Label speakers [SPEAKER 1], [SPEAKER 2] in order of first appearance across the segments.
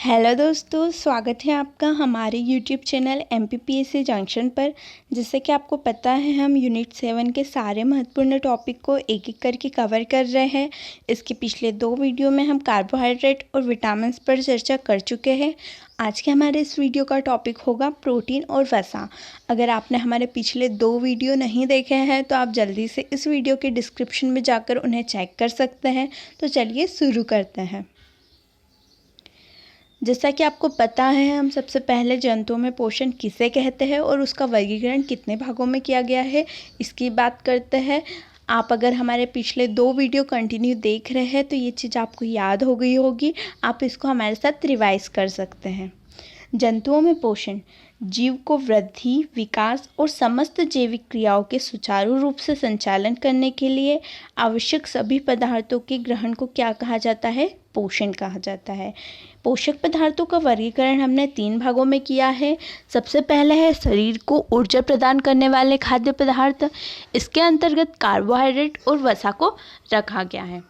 [SPEAKER 1] Hello दोस्तों, स्वागत है आपका हमारे यूट्यूब चैनल MPPSC जंक्शन पर। जैसे कि आपको पता है, हम यूनिट 7 के सारे महत्वपूर्ण टॉपिक को एक एक करके कवर कर रहे हैं। इसके पिछले 2 वीडियो में हम कार्बोहाइड्रेट और विटामिन पर चर्चा कर चुके हैं। आज के हमारे इस वीडियो का टॉपिक होगा प्रोटीन और वसा। अगर आपने हमारे पिछले 2 वीडियो नहीं देखे हैं तो आप जल्दी से इस वीडियो के डिस्क्रिप्शन में जाकर उन्हें चेक कर सकते हैं। तो चलिए शुरू करते हैं। जैसा कि आपको पता है, हम सबसे पहले जंतुओं में पोषण किसे कहते हैं और उसका वर्गीकरण कितने भागों में किया गया है, इसकी बात करते हैं। आप अगर हमारे पिछले 2 वीडियो कंटिन्यू देख रहे हैं तो ये चीज़ आपको याद हो गई होगी। आप इसको हमारे साथ रिवाइज कर सकते हैं। जंतुओं में पोषण जीव को वृद्धि, विकास और समस्त जैविक क्रियाओं के सुचारू रूप से संचालन करने के लिए आवश्यक सभी पदार्थों के ग्रहण को क्या कहा जाता है? पोषण कहा जाता है। पोषक पदार्थों का वर्गीकरण हमने 3 भागों में किया है। सबसे पहले है शरीर को ऊर्जा प्रदान करने वाले खाद्य पदार्थ। इसके अंतर्गत कार्बोहाइड्रेट और वसा को रखा गया है।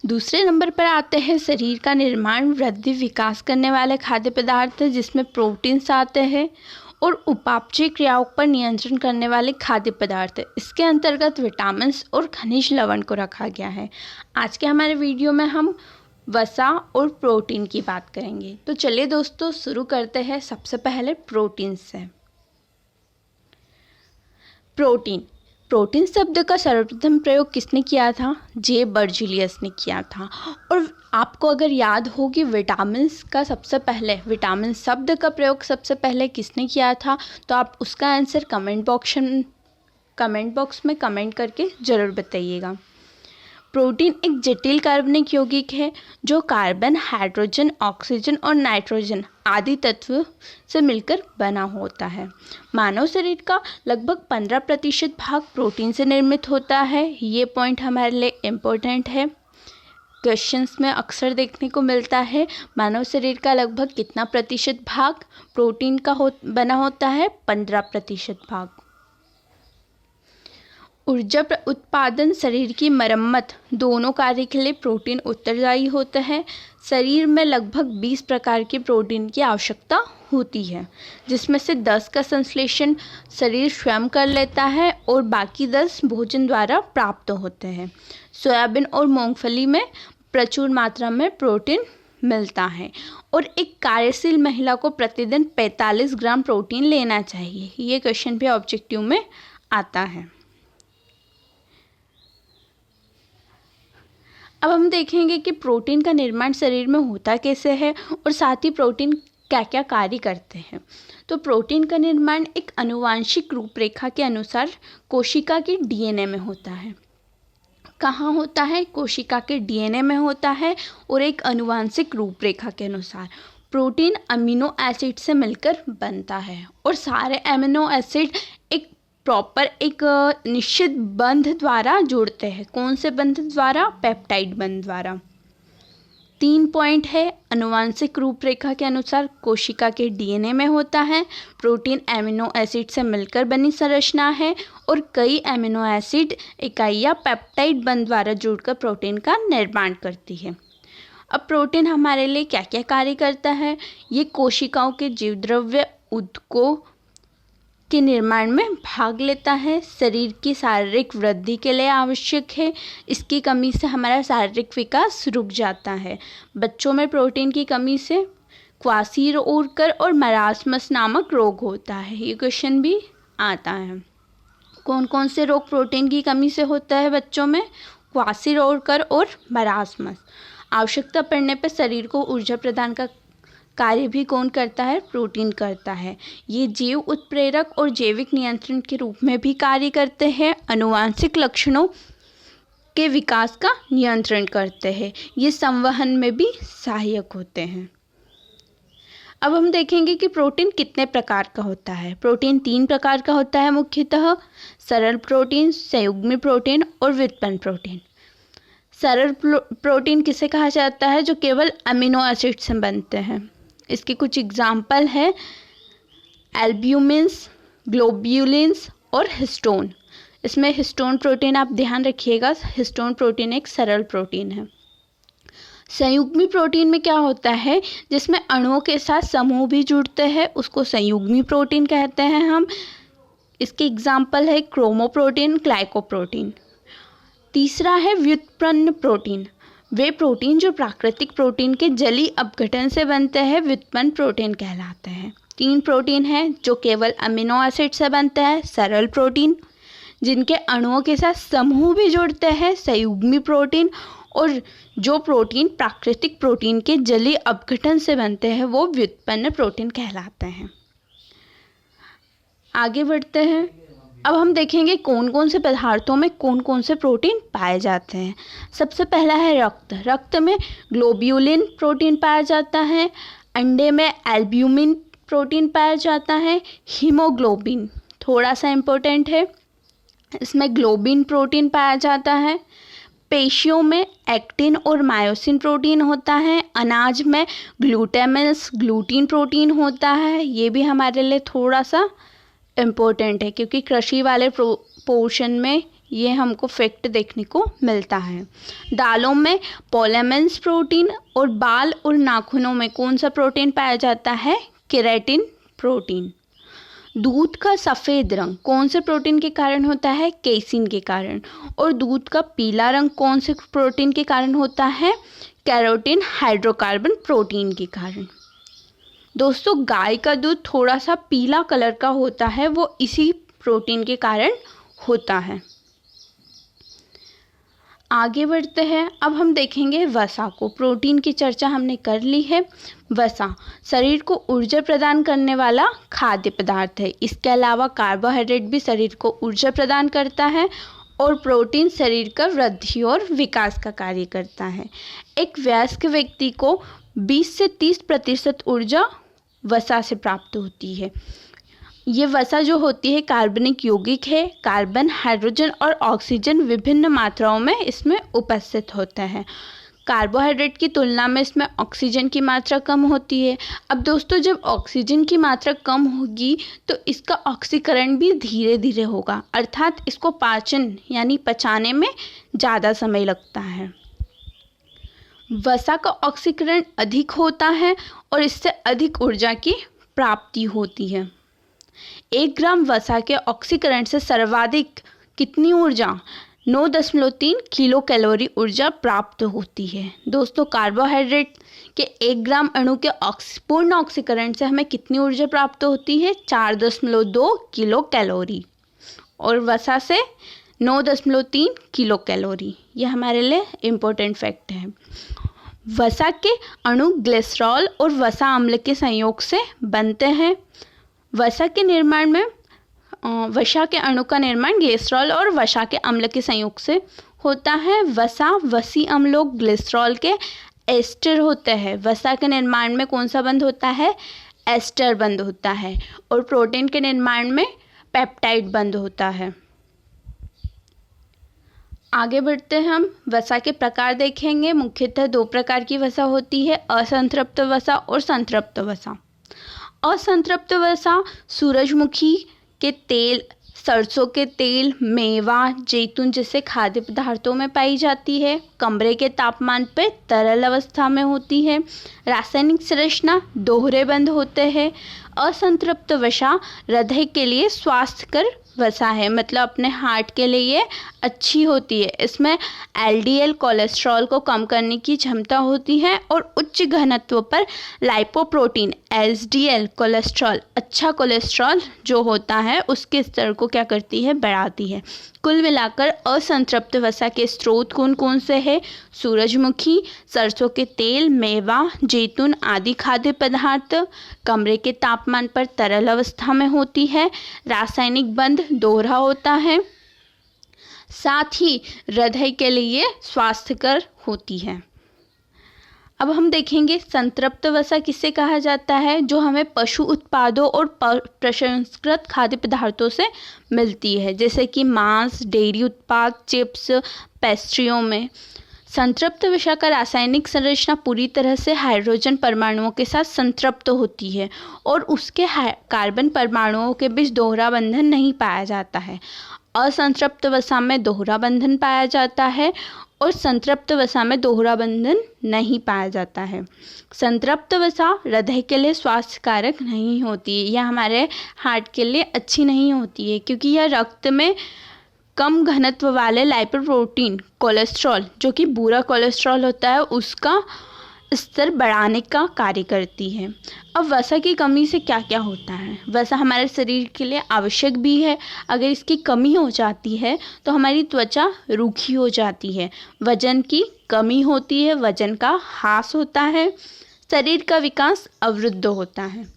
[SPEAKER 1] दूसरे नंबर पर आते हैं शरीर का निर्माण, वृद्धि, विकास करने वाले खाद्य पदार्थ, जिसमें प्रोटीन्स आते हैं, और उपापचय क्रियाओं पर नियंत्रण करने वाले खाद्य पदार्थ। इसके अंतर्गत विटामिन्स और खनिज लवण को रखा गया है। आज के हमारे वीडियो में हम वसा और प्रोटीन की बात करेंगे। तो चलिए दोस्तों, शुरू करते हैं सबसे पहले प्रोटीन से। प्रोटीन शब्द का सर्वप्रथम प्रयोग किसने किया था? जे बर्जीलियस ने किया था। और आपको अगर याद हो कि विटामिन शब्द का प्रयोग सबसे पहले किसने किया था, तो आप उसका आंसर कमेंट बॉक्स में कमेंट करके ज़रूर बताइएगा। प्रोटीन एक जटिल कार्बनिक यौगिक है जो कार्बन, हाइड्रोजन, ऑक्सीजन और नाइट्रोजन आदि तत्व से मिलकर बना होता है। मानव शरीर का लगभग 15% भाग प्रोटीन से निर्मित होता है। ये पॉइंट हमारे लिए इम्पोर्टेंट है, क्वेश्चंस में अक्सर देखने को मिलता है। मानव शरीर का लगभग कितना प्रतिशत भाग प्रोटीन का बना होता है? 15% भाग। ऊर्जा उत्पादन, शरीर की मरम्मत दोनों कार्य के लिए प्रोटीन उत्तरदायी होता है। शरीर में लगभग 20 प्रकार के प्रोटीन की आवश्यकता होती है, जिसमें से 10 का संश्लेषण शरीर स्वयं कर लेता है और बाकी 10 भोजन द्वारा प्राप्त होते हैं। सोयाबीन और मूंगफली में प्रचुर मात्रा में प्रोटीन मिलता है और एक कार्यशील महिला को प्रतिदिन 45 ग्राम प्रोटीन लेना चाहिए। ये क्वेश्चन भी ऑब्जेक्टिव में आता है। अब हम देखेंगे कि प्रोटीन का निर्माण शरीर में होता कैसे है और साथ ही प्रोटीन क्या क्या कार्य करते हैं। तो प्रोटीन का निर्माण एक आनुवांशिक रूपरेखा के अनुसार कोशिका के DNA में होता है। कहाँ होता है? कोशिका के DNA में होता है। और एक आनुवांशिक रूपरेखा के अनुसार प्रोटीन अमीनो एसिड से मिलकर बनता है और सारे अमीनो एसिड एक निश्चित बंध द्वारा जुड़ते हैं। कौन से बंध द्वारा? पेप्टाइड बंध द्वारा। 3 पॉइंट है। आनुवांशिक रूपरेखा के अनुसार कोशिका के DNA में होता है। प्रोटीन एमिनो एसिड से मिलकर बनी संरचना है और कई एमिनो एसिड इकाइयाँ पेप्टाइड बंध द्वारा जुड़कर प्रोटीन का निर्माण करती है। अब प्रोटीन हमारे लिए क्या क्या कार्य करता है? ये कोशिकाओं के जीवद्रव्य ऊतकों के निर्माण में भाग लेता है। शरीर की शारीरिक वृद्धि के लिए आवश्यक है। इसकी कमी से हमारा शारीरिक विकास रुक जाता है। बच्चों में प्रोटीन की कमी से क्वाशीरओरकर और मरासमस नामक रोग होता है। ये क्वेश्चन भी आता है। कौन कौन से रोग प्रोटीन की कमी से होता है बच्चों में? क्वाशीरओरकर और मरासमस। आवश्यकता पड़ने पर शरीर को ऊर्जा प्रदान का कार्य भी कौन करता है? प्रोटीन करता है। ये जीव उत्प्रेरक और जैविक नियंत्रण के रूप में भी कार्य करते हैं। आनुवांशिक लक्षणों के विकास का नियंत्रण करते हैं। ये संवहन में भी सहायक होते हैं। अब हम देखेंगे कि प्रोटीन कितने प्रकार का होता है। प्रोटीन 3 प्रकार का होता है मुख्यतः: सरल प्रोटीन, संयुग्मी प्रोटीन और व्युत्पन्न प्रोटीन। सरल प्रोटीन किसे कहा जाता है? जो केवल अमीनो एसिड से बनते हैं। इसके कुछ एग्जाम्पल है: एल्ब्यूमिन्स, ग्लोब्यूलिन्स और हिस्टोन। इसमें हिस्टोन प्रोटीन आप ध्यान रखिएगा, हिस्टोन प्रोटीन एक सरल प्रोटीन है। संयुग्मी प्रोटीन में क्या होता है, जिसमें अणुओं के साथ समूह भी जुड़ते हैं, उसको संयुग्मी प्रोटीन कहते हैं हम। इसके एग्जाम्पल है क्रोमोप्रोटीन, ग्लाइकोप्रोटीन। तीसरा है व्युत्पन्न प्रोटीन। वे प्रोटीन जो प्राकृतिक प्रोटीन के जलीय अपघटन से बनते हैं व्युत्पन्न प्रोटीन कहलाते हैं। 3 प्रोटीन हैं जो केवल अमीनो एसिड से बनते हैं, सरल प्रोटीन। जिनके अणुओं के साथ समूह भी जुड़ते हैं, संयुग्मी प्रोटीन। और जो प्रोटीन प्राकृतिक प्रोटीन के जलीय अपघटन से बनते हैं वो व्युत्पन्न प्रोटीन कहलाते हैं। आगे बढ़ते हैं। अब हम देखेंगे कौन कौन से पदार्थों में कौन कौन से प्रोटीन पाए जाते हैं। सबसे पहला है रक्त। रक्त में ग्लोब्यूलिन प्रोटीन पाया जाता है। अंडे में एल्ब्यूमिन प्रोटीन पाया जाता है। हीमोग्लोबिन थोड़ा सा इम्पोर्टेंट है, इसमें ग्लोबिन प्रोटीन पाया जाता है। पेशियों में एक्टिन और मायोसिन प्रोटीन होता है। अनाज में ग्लूटामिल्स ग्लूटीन प्रोटीन होता है। ये भी हमारे लिए थोड़ा सा इम्पोर्टेंट है क्योंकि कृषि वाले पोर्शन में ये हमको फैक्ट देखने को मिलता है। दालों में पोलेमिन्स प्रोटीन। और बाल और नाखूनों में कौन सा प्रोटीन पाया जाता है, केराटिन प्रोटीन। दूध का सफ़ेद रंग कौन से प्रोटीन के कारण होता है, केसिन के कारण। और दूध का पीला रंग कौन से प्रोटीन के कारण होता है, कैरोटीन हाइड्रोकार्बन प्रोटीन के कारण। दोस्तों गाय का दूध थोड़ा सा पीला कलर का होता है, वो इसी प्रोटीन के कारण होता है। आगे बढ़ते हैं। अब हम देखेंगे वसा को। प्रोटीन की चर्चा हमने कर ली है। वसा शरीर को ऊर्जा प्रदान करने वाला खाद्य पदार्थ है। इसके अलावा कार्बोहाइड्रेट भी शरीर को ऊर्जा प्रदान करता है। और प्रोटीन शरीर का वृद्धि और विकास का कार्य करता है। एक वयस्क व्यक्ति को 20 से 30% ऊर्जा वसा से प्राप्त होती है। ये वसा जो होती है कार्बनिक यौगिक है। कार्बन, हाइड्रोजन और ऑक्सीजन विभिन्न मात्राओं में इसमें उपस्थित होता है। कार्बोहाइड्रेट की तुलना में इसमें ऑक्सीजन की मात्रा कम होती है। अब दोस्तों जब ऑक्सीजन की मात्रा कम होगी तो इसका ऑक्सीकरण भी धीरे धीरे होगा, अर्थात इसको पाचन यानी पचाने में ज़्यादा समय लगता है। वसा का ऑक्सीकरण अधिक होता है और इससे अधिक ऊर्जा की प्राप्ति होती है। 1 ग्राम वसा के ऑक्सीकरण से सर्वाधिक कितनी ऊर्जा, 9.3 किलो कैलोरी ऊर्जा प्राप्त होती है। दोस्तों कार्बोहाइड्रेट के 1 ग्राम अणु के पूर्ण ऑक्सीकरण से हमें कितनी ऊर्जा प्राप्त होती है, 4.2 किलो कैलोरी। और वसा से 9.3 किलो कैलोरी। ये हमारे लिए इम्पोर्टेंट फैक्ट है। वसा के अणु ग्लिसरॉल और वसा अम्ल के संयोग से बनते हैं। वसा के निर्माण में वसा के अणु का निर्माण ग्लिसरॉल और वसा के अम्ल के संयोग से होता है। वसा वसी अम्लों ग्लिसरॉल के एस्टर होते हैं। वसा के निर्माण में कौन सा बंध होता है, एस्टर बंध होता है। और प्रोटीन के निर्माण में पेप्टाइड बंध होता है। आगे बढ़ते हैं। हम वसा के प्रकार देखेंगे। मुख्यतः 2 प्रकार की वसा होती है, असंतृप्त वसा और संतृप्त वसा। असंतृप्त वसा सूरजमुखी के तेल, सरसों के तेल, मेवा, जैतून जैसे खाद्य पदार्थों में पाई जाती है। कमरे के तापमान पर तरल अवस्था में होती है। रासायनिक संरचना दोहरे बंध होते हैं। असंतृप्त वसा हृदय के लिए स्वास्थ्यकर वसा है, मतलब अपने हार्ट के लिए अच्छी होती है। इसमें एलडीएल कोलेस्ट्रॉल को कम करने की क्षमता होती है और उच्च घनत्व पर लाइपोप्रोटीन एलडीएल कोलेस्ट्रॉल, अच्छा कोलेस्ट्रॉल जो होता है उसके स्तर को क्या करती है, बढ़ाती है। कुल मिलाकर असंतृप्त वसा के स्रोत कौन कौन से हैं, सूरजमुखी, सरसों के तेल, मेवा, जैतून आदि खाद्य पदार्थ। कमरे के तापमान पर तरल अवस्था में होती है। रासायनिक बंध दोहरा होता है। साथ ही हृदय के लिए स्वास्थ्यकर होती है। अब हम देखेंगे संतृप्त वसा किसे कहा जाता है, जो हमें पशु उत्पादों और प्रसंस्कृत खाद्य पदार्थों से मिलती है, जैसे कि मांस, डेयरी उत्पाद, चिप्स, पेस्ट्रियों में। संतृप्त वसा का रासायनिक संरचना पूरी तरह से हाइड्रोजन परमाणुओं के साथ संतृप्त होती है और उसके कार्बन परमाणुओं के बीच दोहरा बंधन नहीं पाया जाता है। असंतृप्त वसा में दोहरा बंधन पाया जाता है और संतृप्त वसा में दोहरा बंधन नहीं पाया जाता है। संतृप्त वसा हृदय के लिए स्वास्थ्यकारक नहीं होती है, यह हमारे हार्ट के लिए अच्छी नहीं होती है, क्योंकि यह रक्त में कम घनत्व वाले लाइपोप्रोटीन कोलेस्ट्रॉल, जो कि बुरा कोलेस्ट्रॉल होता है, उसका स्तर बढ़ाने का कार्य करती है। अब वसा की कमी से क्या क्या होता है? वसा हमारे शरीर के लिए आवश्यक भी है। अगर इसकी कमी हो जाती है तो हमारी त्वचा रूखी हो जाती है, वजन की कमी होती है, वजन का ह्रास होता है, शरीर का विकास अवरुद्ध होता है।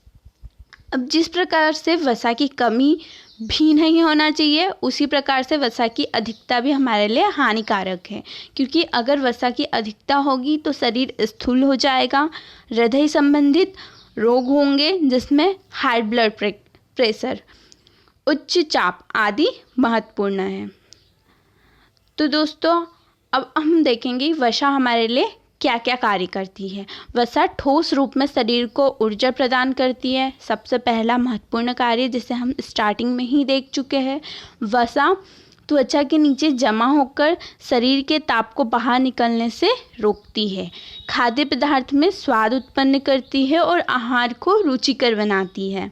[SPEAKER 1] अब जिस प्रकार से वसा की कमी भी नहीं होना चाहिए, उसी प्रकार से वसा की अधिकता भी हमारे लिए हानिकारक है, क्योंकि अगर वसा की अधिकता होगी तो शरीर स्थूल हो जाएगा, हृदय संबंधित रोग होंगे जिसमें हाई ब्लड प्रेशर, उच्च चाप आदि महत्वपूर्ण है। तो दोस्तों अब हम देखेंगे वसा हमारे लिए क्या क्या कार्य करती है। वसा ठोस रूप में शरीर को ऊर्जा प्रदान करती है। सबसे पहला महत्वपूर्ण कार्य जिसे हम स्टार्टिंग में ही देख चुके हैं, वसा त्वचा के नीचे जमा होकर शरीर के ताप को बाहर निकलने से रोकती है, खाद्य पदार्थ में स्वाद उत्पन्न करती है और आहार को रुचिकर बनाती है,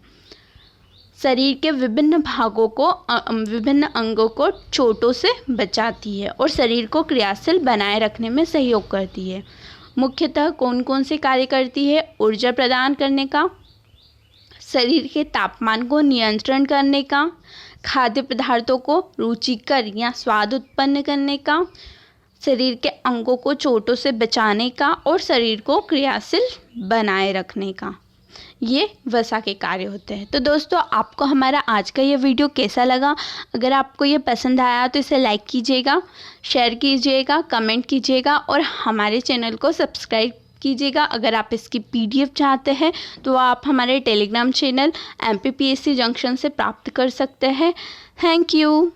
[SPEAKER 1] शरीर के विभिन्न भागों को विभिन्न अंगों को चोटों से बचाती है और शरीर को क्रियाशील बनाए रखने में सहयोग करती है। मुख्यतः कौन कौन से कार्य करती है? ऊर्जा प्रदान करने का, शरीर के तापमान को नियंत्रण करने का, खाद्य पदार्थों को रुचिकर या स्वाद उत्पन्न करने का, शरीर के अंगों को चोटों से बचाने का और शरीर को क्रियाशील बनाए रखने का। ये वसा के कार्य होते हैं। तो दोस्तों आपको हमारा आज का ये वीडियो कैसा लगा? अगर आपको ये पसंद आया तो इसे लाइक कीजिएगा, शेयर कीजिएगा, कमेंट कीजिएगा और हमारे चैनल को सब्सक्राइब कीजिएगा। अगर आप इसकी PDF चाहते हैं तो आप हमारे टेलीग्राम चैनल MPPSC जंक्शन से प्राप्त कर सकते हैं। Thank you.